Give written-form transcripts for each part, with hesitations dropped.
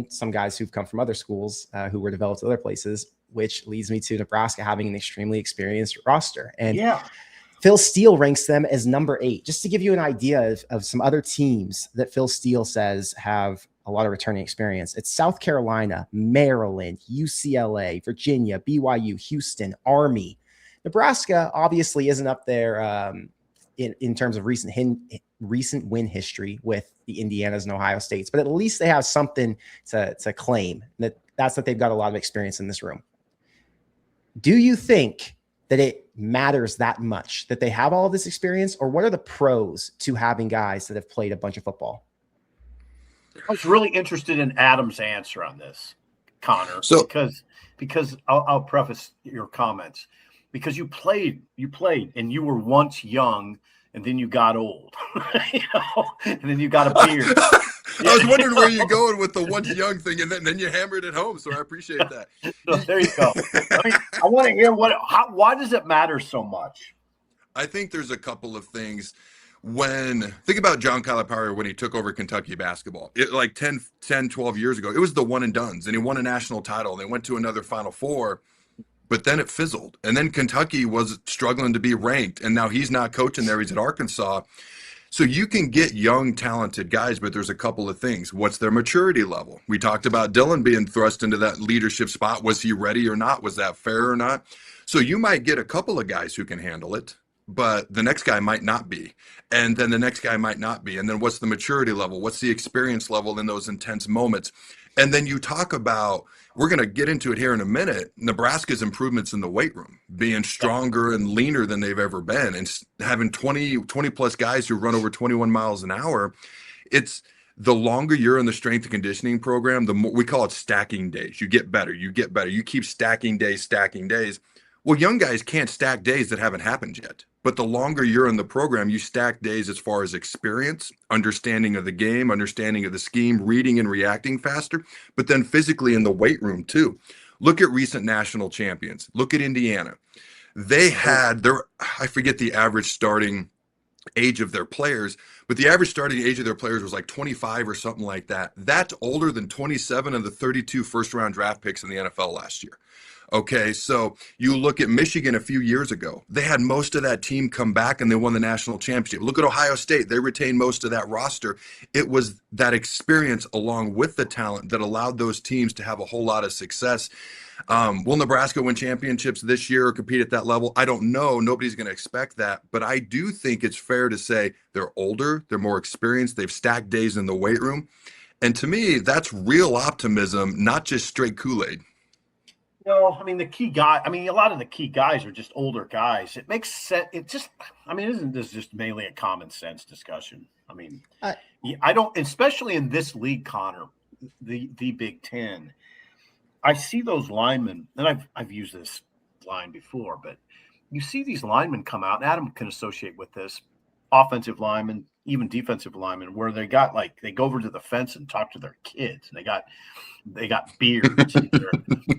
some guys who've come from other schools who were developed other places, which leads me to Nebraska having an extremely experienced roster. And Phil Steele ranks them as number 8. Just to give you an idea of some other teams that Phil Steele says have a lot of returning experience. It's South Carolina, Maryland, UCLA, Virginia, BYU, Houston, Army. Nebraska obviously isn't up there in terms of recent win history with the Indianas and Ohio States, but at least they have something to claim. That's that they've got a lot of experience in this room. Do you think that it matters that much that they have all of this experience, or what are the pros to having guys that have played a bunch of football? I was really interested in Adam's answer on this, Connor, because I'll preface your comments, because you played and you were once young and then you got old, and then you got a beard. I was wondering where you're going with the once young thing, and then you hammered it home. So I appreciate that. So there you go. I want to hear why does it matter so much? I think there's a couple of things. Think about John Calipari when he took over Kentucky basketball, like 10, 12 years ago, it was the one and dones, and he won a national title. They went to another Final Four, but then it fizzled. And then Kentucky was struggling to be ranked, and now he's not coaching there. He's at Arkansas. So you can get young, talented guys, but there's a couple of things. What's their maturity level? We talked about Dylan being thrust into that leadership spot. Was he ready or not? Was that fair or not? So you might get a couple of guys who can handle it, but the next guy might not be. And then the next guy might not be. And then what's the maturity level? What's the experience level in those intense moments? And then you talk about, we're going to get into it here in a minute, Nebraska's improvements in the weight room, being stronger and leaner than they've ever been, and having 20 plus guys who run over 21 miles an hour. It's the longer you're in the strength and conditioning program, the more, we call it stacking days. You get better. You keep stacking days. Well, young guys can't stack days that haven't happened yet. But the longer you're in the program, you stack days as far as experience, understanding of the game, understanding of the scheme, reading and reacting faster, but then physically in the weight room too. Look at recent national champions. Look at Indiana. They had I forget the average starting age of their players, but the average starting age of their players was like 25 or something like that. That's older than 27 of the 32 first-round draft picks in the NFL last year. Okay, so you look at Michigan a few years ago. They had most of that team come back and they won the national championship. Look at Ohio State. They retained most of that roster. It was that experience along with the talent that allowed those teams to have a whole lot of success. Will Nebraska win championships this year or compete at that level? I don't know. Nobody's going to expect that. But I do think it's fair to say they're older, they're more experienced, they've stacked days in the weight room. And to me, that's real optimism, not just straight Kool-Aid. No, I mean, a lot of the key guys are just older guys. It makes sense. Isn't this just mainly a common sense discussion? I mean, I don't, especially in this league, Connor, the Big Ten, I see those linemen, and I've used this line before, but you see these linemen come out, and Adam can associate with this, offensive linemen, even defensive linemen, where they go over to the fence and talk to their kids. And they got beards.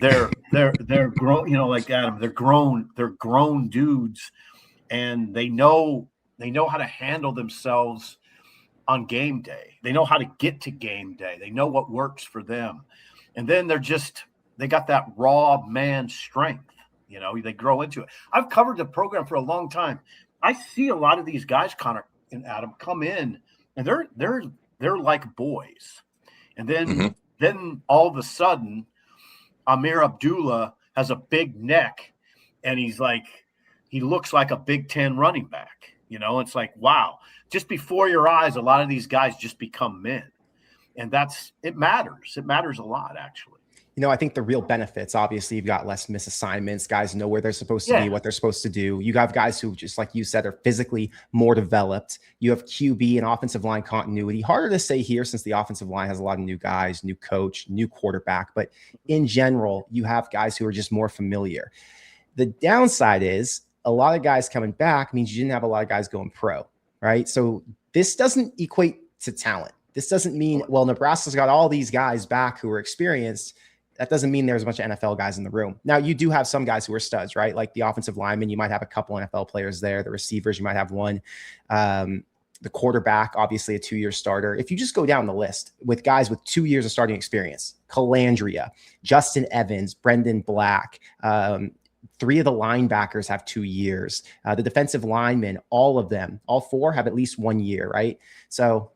they're grown, like Adam, they're grown dudes, and they know how to handle themselves on game day. They know how to get to game day. They know what works for them. And then they got that raw man strength. They grow into it. I've covered the program for a long time. I see a lot of these guys, Connor and Adam, come in, and they're like boys. And then all of a sudden, Amir Abdullah has a big neck, and he looks like a Big Ten running back. It's like, wow, just before your eyes, a lot of these guys just become men. And it matters. It matters a lot, actually. I think the real benefits, obviously, you've got less misassignments. Guys know where they're supposed to be, what they're supposed to do. You have guys who, just like you said, are physically more developed. You have QB and offensive line continuity. Harder to say here since the offensive line has a lot of new guys, new coach, new quarterback. But in general, you have guys who are just more familiar. The downside is a lot of guys coming back means you didn't have a lot of guys going pro, right? So this doesn't equate to talent. This doesn't mean, well, Nebraska's got all these guys back who are experienced. That doesn't mean there's a bunch of NFL guys in the room. Now, you do have some guys who are studs, right? Like the offensive linemen, you might have a couple NFL players there. The receivers, you might have one. The quarterback, obviously a 2-year starter. If you just go down the list with guys with 2 years of starting experience, Calandria, Justin Evans, Brendan Black, 3 of the linebackers have 2 years. The defensive linemen, all of them, all 4 have at least 1 year, right? So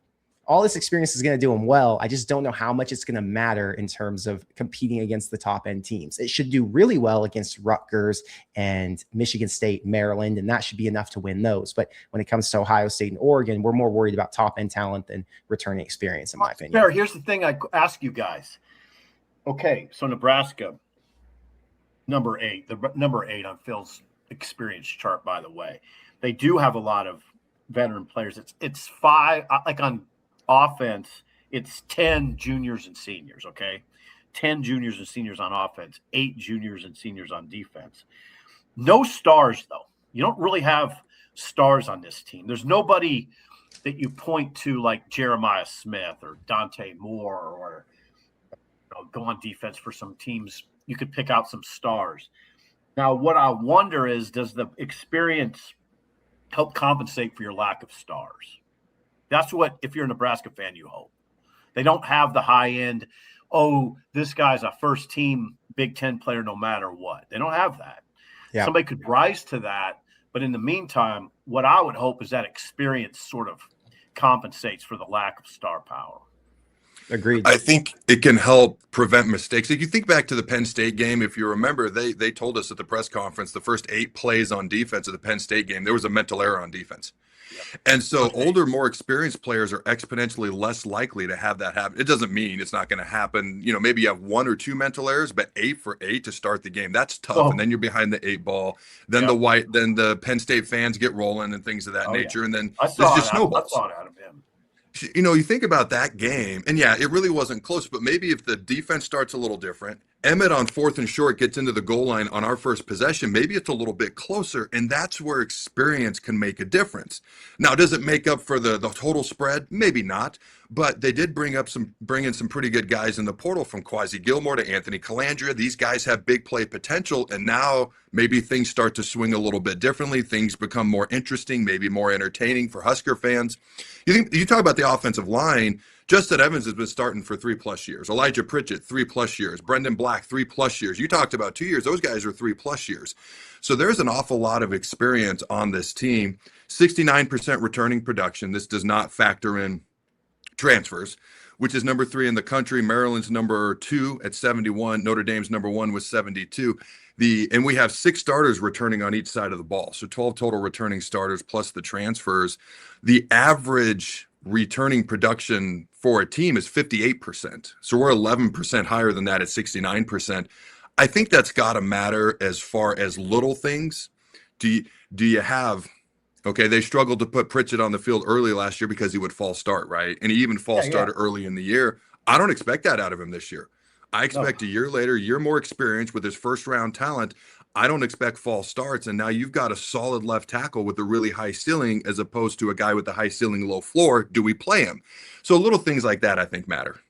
all this experience is going to do them well. I just don't know how much it's going to matter in terms of competing against the top end teams. It should do really well against Rutgers and Michigan State, Maryland, and that should be enough to win those. But when it comes to Ohio State and Oregon, we're more worried about top end talent than returning experience, in my opinion. Fair. Here's the thing I ask you guys. Okay, so Nebraska, number 8, the number 8 on Phil's experience chart, by the way. They do have a lot of veteran players. It's 5, like on offense, it's 10 juniors and seniors, okay? 10 juniors and seniors on offense, 8 juniors and seniors on defense. No stars, though. You don't really have stars on this team. There's nobody that you point to like Jeremiah Smith or Dante Moore or go on defense for some teams. You could pick out some stars. Now, what I wonder is, does the experience help compensate for your lack of stars? That's what, if you're a Nebraska fan, you hope. They don't have the high end, oh, this guy's a first team Big Ten player no matter what. They don't have that. Yeah. Somebody could rise to that. But in the meantime, what I would hope is that experience sort of compensates for the lack of star power. Agreed. I think it can help prevent mistakes. If you think back to the Penn State game, if you remember, they told us at the press conference the first 8 plays on defense of the Penn State game, there was a mental error on defense. And so older, more experienced players are exponentially less likely to have that happen. It doesn't mean it's not going to happen. You know, maybe you have 1 or 2 mental errors, but 8 for 8 to start the game, that's tough. Oh. And then you're behind the 8 ball. Then then the Penn State fans get rolling and things of that nature. Yeah. And then it just snowballs. I saw it out of him. You know, you think about that game, and yeah, it really wasn't close, but maybe if the defense starts a little different, Emmett on 4th and short gets into the goal line on our first possession, maybe it's a little bit closer, and that's where experience can make a difference. Now, does it make up for the total spread? Maybe not, but they did bring in some pretty good guys in the portal, from Quasi Gilmore to Anthony Calandria. These guys have big play potential, and now maybe things start to swing a little bit differently. Things become more interesting, maybe more entertaining for Husker fans. You talk about the offensive line. Justin Evans has been starting for 3+ years. Elijah Pritchett, 3+ years. Brendan Black, 3+ years. You talked about 2 years. Those guys are 3+ years. So there's an awful lot of experience on this team. 69% returning production. This does not factor in transfers, which is number 3 in the country. Maryland's number 2 at 71. Notre Dame's number 1 was 72. And we have 6 starters returning on each side of the ball. So 12 total returning starters plus the transfers. The average returning production for a team is 58%. So we're 11% higher than that at 69%. I think that's got to matter as far as little things. Do you have, okay, they struggled to put Pritchett on the field early last year because he would false start, right? And he even false started early in the year. I don't expect that out of him this year. I expect a year later, year more experience with his first round talent. I don't expect false starts. And now you've got a solid left tackle with a really high ceiling as opposed to a guy with a high ceiling, low floor. Do we play him? So little things like that, I think, matter.